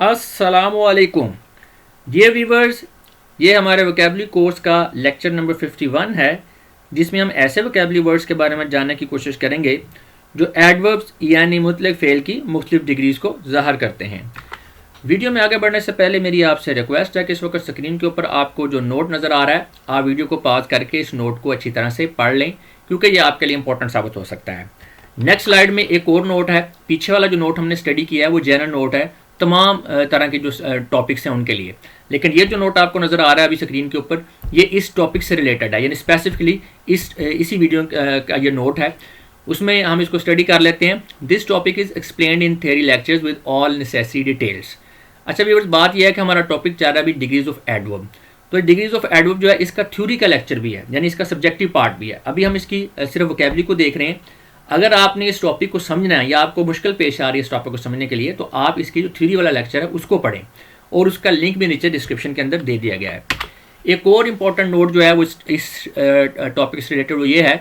अस्सलामुअलैकुम dear viewers, ये हमारे वोकेबलरी कोर्स का लेक्चर नंबर 51 है, जिसमें हम ऐसे वोकेबलरी वर्ड्स के बारे में जानने की कोशिश करेंगे जो एडवर्ब्स यानी मुतलक फ़ेल की मुख्तलिफ डिग्रीज़ को ज़ाहिर करते हैं। वीडियो में आगे बढ़ने से पहले मेरी आपसे रिक्वेस्ट है कि इस वक्त स्क्रीन के ऊपर आपको जो नोट नज़र आ रहा है, आप वीडियो को पॉज करके इस नोट को अच्छी तरह से पढ़ लें, क्योंकि ये आपके लिए इंपॉर्टेंट साबित हो सकता है। नेक्स्ट स्लाइड में एक और नोट है। पीछे वाला जो नोट हमने स्टडी किया है वो जनरल नोट है तमाम तरह के जो टॉपिक्स हैं उनके लिए, लेकिन ये जो नोट आपको नज़र आ रहा है अभी स्क्रीन के ऊपर, ये इस टॉपिक से रिलेटेड है, यानी स्पेसिफिकली इसी वीडियो का ये नोट है। उसमें हम इसको स्टडी कर लेते हैं। This topic is explained in theory lectures with all necessary details. अच्छा व्यूअर्स, बात यह है कि हमारा टॉपिक चल रहा है अभी डिग्रीज ऑफ एडवर्ब। तो डिग्रीज ऑफ एडवर्ब जो है इसका थ्योरी का लेक्चर भी है, यानी इसका सब्जेक्टिव पार्ट भी है। अभी हम इसकी सिर्फ वोकैबुलरी को देख रहे हैं। अगर आपने इस टॉपिक को समझना है या आपको मुश्किल पेश आ रही है इस टॉपिक को समझने के लिए, तो आप इसकी जो थ्योरी वाला लेक्चर है उसको पढ़ें, और उसका लिंक भी नीचे डिस्क्रिप्शन के अंदर दे दिया गया है। एक और इम्पॉर्टेंट नोट जो है वो इस टॉपिक से रिलेटेड वो ये है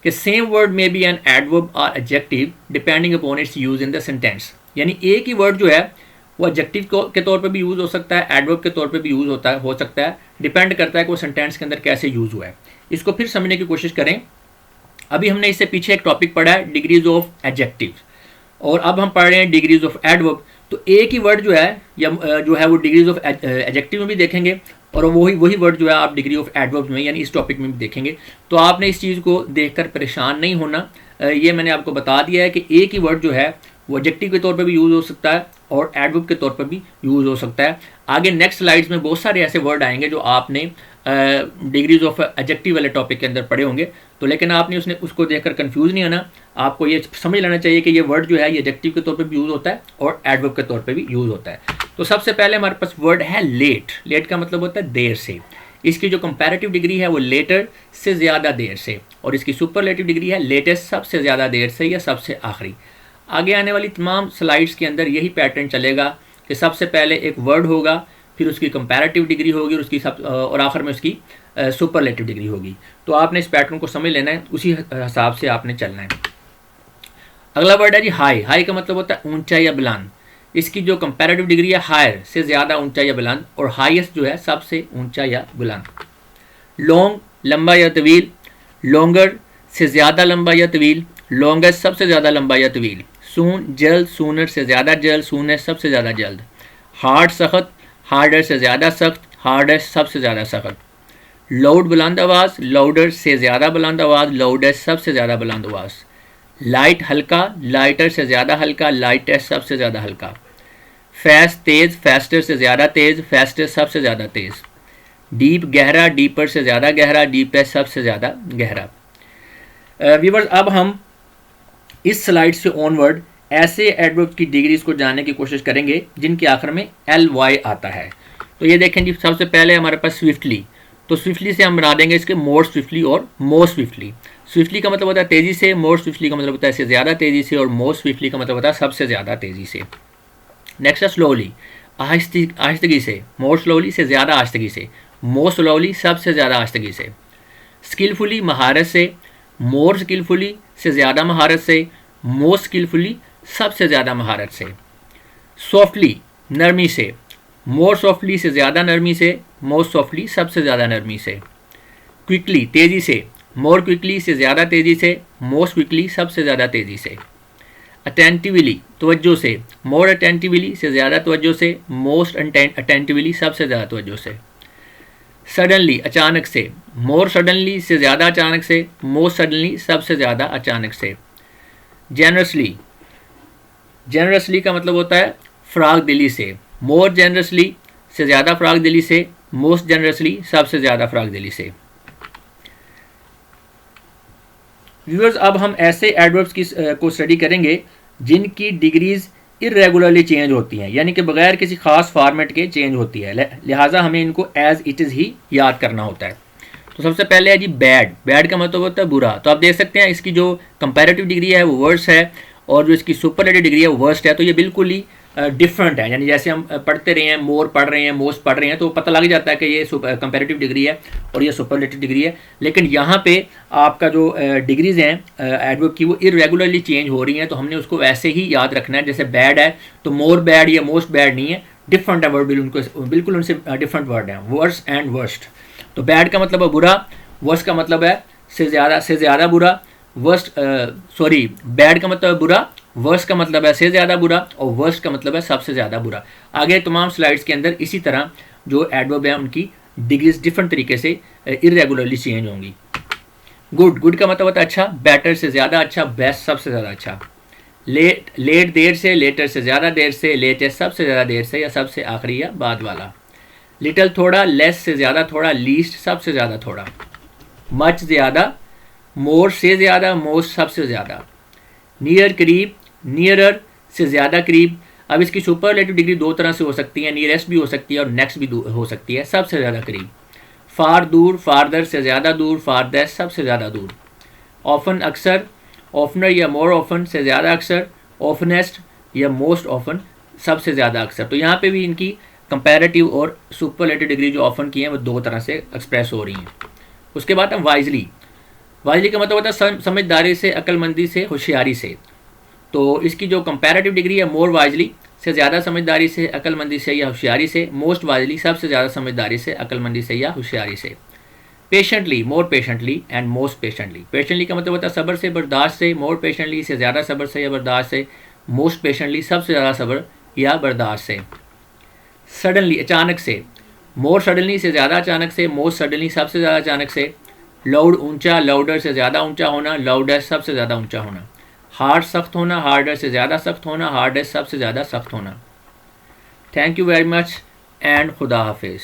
कि सेम वर्ड में बी एन एडवर्ब और adjective depending upon its use in the sentence. यानी एक ही वर्ड जो है वो एडजेक्टिव के तौर पर भी यूज़ हो सकता है, एडवर्ब के तौर पर भी यूज़ हो सकता है, डिपेंड करता है कि वो सेंटेंस के अंदर कैसे यूज़ हुआ है। इसको फिर समझने की कोशिश करें। अभी हमने इससे पीछे एक टॉपिक पढ़ा है डिग्रीज ऑफ एडजेक्टिव, और अब हम पढ़ रहे हैं डिग्रीज ऑफ एडवर्ब। तो एक ही वर्ड जो है या जो है वो डिग्रीज ऑफ एडजेक्टिव में भी देखेंगे, और वही वर्ड जो है आप डिग्री ऑफ एडवर्ब में यानी इस टॉपिक में भी देखेंगे। तो आपने इस चीज़ को देखकर परेशान नहीं होना। ये मैंने आपको बता दिया है कि एक ही वर्ड जो है वो एडजेक्टिव के तौर पर भी यूज़ हो सकता है और एडवर्ब के तौर पर भी यूज़ हो सकता है। आगे नेक्स्ट स्लाइड्स में बहुत सारे ऐसे वर्ड आएंगे जो आपने डिग्रीज ऑफ एडजेक्टिव वाले टॉपिक के अंदर पढ़े होंगे। तो लेकिन आपने उसको देखकर कंफ्यूज नहीं होना। आपको ये समझ लेना चाहिए कि ये वर्ड जो है ये एडजेक्टिव के तौर पर भी यूज़ होता है और एडवर्ब के तौर पर भी यूज़ होता है। तो सबसे पहले हमारे पास वर्ड है लेट। लेट का मतलब होता है देर से। इसकी जो कंपैरेटिव डिग्री है वो लेटर से ज़्यादा देर से, और इसकी सुपरलेटिव डिग्री है लेटेस्ट सबसे ज़्यादा देर से या सबसे आखिरी। आगे आने वाली तमाम स्लाइड्स के अंदर यही पैटर्न चलेगा कि सबसे पहले एक वर्ड होगा, फिर उसकी कंपैरेटिव डिग्री होगी और आखिर में उसकी सुपरलेटिव डिग्री होगी। तो आपने इस पैटर्न को समझ लेना है, उसी हिसाब से आपने चलना है। अगला वर्ड है जी हाई। हाई का मतलब होता है ऊंचा या बुलंद। इसकी जो कंपैरेटिव डिग्री है हायर से ज़्यादा ऊंचा या बुलंद, और हाईएस्ट जो है सबसे ऊंचा या बुलंद। लॉन्ग लंबा या तवील। लॉन्गर से ज़्यादा लंबा या तवील। लॉन्गेस्ट सबसे ज़्यादा लंबा या तवील। सून जल्द। सूनर से ज़्यादा जल्द। सूनेस्ट सबसे ज़्यादा जल्द। हार्ड सख्त। हार्डर से ज़्यादा सख्त। हार्डेस्ट सबसे ज़्यादा सख्त। लाउड बुलंद आवाज़। लाउडर से ज़्यादा बुलंद आवाज़। लाउडेस्ट सबसे ज़्यादा बुलंद आवाज़। लाइट हल्का। लाइटर से ज़्यादा हल्का। लाइटेस्ट सबसे ज़्यादा हल्का। फास्ट तेज़। फास्टर से ज़्यादा तेज़। फास्टेस्ट सबसे ज़्यादा तेज़। डीप गहरा। डीपर से ज़्यादा गहरा। डीपेस्ट सबसे ज़्यादा गहरा। व्यूअर्स, अब हम इस स्लाइड से ऑनवर्ड ऐसे एडवर्ब की डिग्रीज को जानने की कोशिश करेंगे जिनके आखिर में ly आता है। तो ये देखें जी, सबसे पहले हमारे पास स्विफ्टली। तो स्विफ्टली से हम बना देंगे इसके मोर स्विफ्टली और मोर स्विफ्टली। स्विफ्टली का मतलब होता है तेज़ी से। मोर स्विफ्टली का मतलब होता है इससे ज़्यादा तेज़ी से। और मोर स्विफ्टली का मतलब होता है सबसे ज़्यादा तेज़ी से। नेक्स्ट है स्लोली, आहिस्तगी से। मोर स्लोली से ज़्यादा आहिस्तगी से। मोर स्लोली सबसे ज़्यादा आहिस्तगी से। स्किलफुली महारत से। मोर स्किलफुली से ज़्यादा महारत से। मोर स्किलफुली सबसे ज़्यादा महारत से। सॉफ्टली नरमी से। मोर सॉफ्टली से ज़्यादा नरमी से। मोर सॉफ्टली सबसे ज़्यादा नरमी से। क्विकली तेज़ी से। मोर क्विकली से ज़्यादा तेज़ी से। मोस्ट क्विकली सबसे ज़्यादा तेज़ी से। अटेंटिवली तवज्जो से। मोर अटेंटिवली से ज़्यादा तवज्जो से। मोस्ट अटेंटिवली सबसे ज़्यादा तवज्जो से। सडनली अचानक से। मोर सडनली से ज़्यादा अचानक से। मोस्ट सडनली सबसे ज़्यादा अचानक से। जेनरसली। जेनरसली का मतलब होता है फ़राग दिली से। मोर जेनरसली से ज़्यादा फ़राग दिली से। मोस्ट जेनरसली सबसे ज़्यादा फ़राग दिली से। व्यूअर्स, अब हम ऐसे एडवर्ब्स को स्टडी करेंगे जिनकी डिग्रीज इरेगुलरली चेंज होती हैं, यानी कि बगैर किसी खास फॉर्मेट के चेंज होती है, लिहाजा हमें इनको एज इट इज़ ही याद करना होता है। तो सबसे पहले है जी बैड। बैड का मतलब होता है बुरा। तो आप देख सकते हैं इसकी जो कंपैरेटिव डिग्री है वो वर्स्ट है, और जो इसकी सुपरलेटिव डिग्री है वो वर्स्ट है। तो ये बिल्कुल ही डिफरेंट है, यानी जैसे हम पढ़ते रहे हैं, मोर पढ़ रहे हैं, मोस्ट पढ़ रहे हैं, तो पता लग जाता है कि ये कंपैरेटिव डिग्री है और ये सुपरलेटिव डिग्री है। लेकिन यहाँ पे आपका जो डिग्रीज हैं एडवर्ब की वो इरेगुलरली चेंज हो रही हैं, तो हमने उसको वैसे ही याद रखना है। जैसे बैड है तो मोर बैड या मोस्ट बैड नहीं है, डिफरेंट है वर्ड, बिल्कुल उनसे डिफरेंट वर्ड हैं, वर्स एंड वर्स्ट। तो बैड का मतलब है बुरा, वर्स का मतलब है से ज़्यादा बुरा, वर्स्ट सॉरी बैड का मतलब है बुरा, वर्स का मतलब है से ज़्यादा बुरा, और वर्स्ट का मतलब है सबसे ज़्यादा बुरा। आगे तमाम स्लाइड्स के अंदर इसी तरह जो एडवर्ब है उनकी डिग्रीज डिफरेंट तरीके से इरेगुलरली चेंज होंगी। गुड का मतलब होता है अच्छा, बेटर से ज़्यादा अच्छा, बेस्ट सबसे ज़्यादा अच्छा। लेट देर से, लेटर से ज़्यादा देर से, लेटेस्ट सबसे ज़्यादा देर से या सबसे आखिरी या बाद वाला। लिटल थोड़ा, लेस से ज़्यादा थोड़ा, लीस्ट सबसे ज़्यादा थोड़ा। मच ज़्यादा, मोर से ज़्यादा, मोस्ट सबसे ज़्यादा। नियर करीब, नियरर से ज़्यादा करीब। अब इसकी सुपरलेटिव डिग्री दो तरह से हो सकती है, नियरेस्ट भी हो सकती है और नेक्स्ट भी हो सकती है, सबसे ज़्यादा करीब। फार दूर, फारदर से ज़्यादा दूर, फारदेस्ट सबसे ज़्यादा दूर। ऑफन अक्सर, ऑफनर या मोर ऑफन से ज़्यादा अक्सर, ऑफनेस्ट या मोस्ट ऑफन सबसे ज़्यादा अक्सर। तो यहाँ पे भी इनकी कंपैरेटिव और सुपरलेटिव डिग्री जो ऑफन की हैं वो दो तरह से एक्सप्रेस हो रही हैं। उसके बाद हम वाइजली का मतलब होता है समझदारी से, अक्लमंदी से, होशियारी से। तो इसकी जो कंपैरेटिव डिग्री है मोर वाइजली से ज़्यादा समझदारी से, अक्लमंदी से या होशियारी से, मोस्ट वाइजली सबसे ज़्यादा समझदारी से, अक्लमंदी से या होशियारी से। Patiently, more patiently and most patiently. Patiently का मतलब होता है सब्र से, बर्दाश्त से। मोर पेशेंटली से ज़्यादा सब्र से या बर्दाश्त से। मोस्ट पेशेंटली सबसे ज़्यादा सब्र या बर्दाश्त से। सडनली अचानक से, मोर सडनली से ज़्यादा अचानक से, मोस्ट सडनली सबसे ज़्यादा अचानक से। लाउड ऊंचा, लाउडर से ज़्यादा ऊंचा होना, लाउडेस्ट सबसे ज़्यादा ऊंचा होना। हार्ड सख्त होना, हार्डर से ज़्यादा सख्त होना, हार्डेस्ट सबसे ज़्यादा सख्त होना। Thank you very much and खुदा हाफिज़।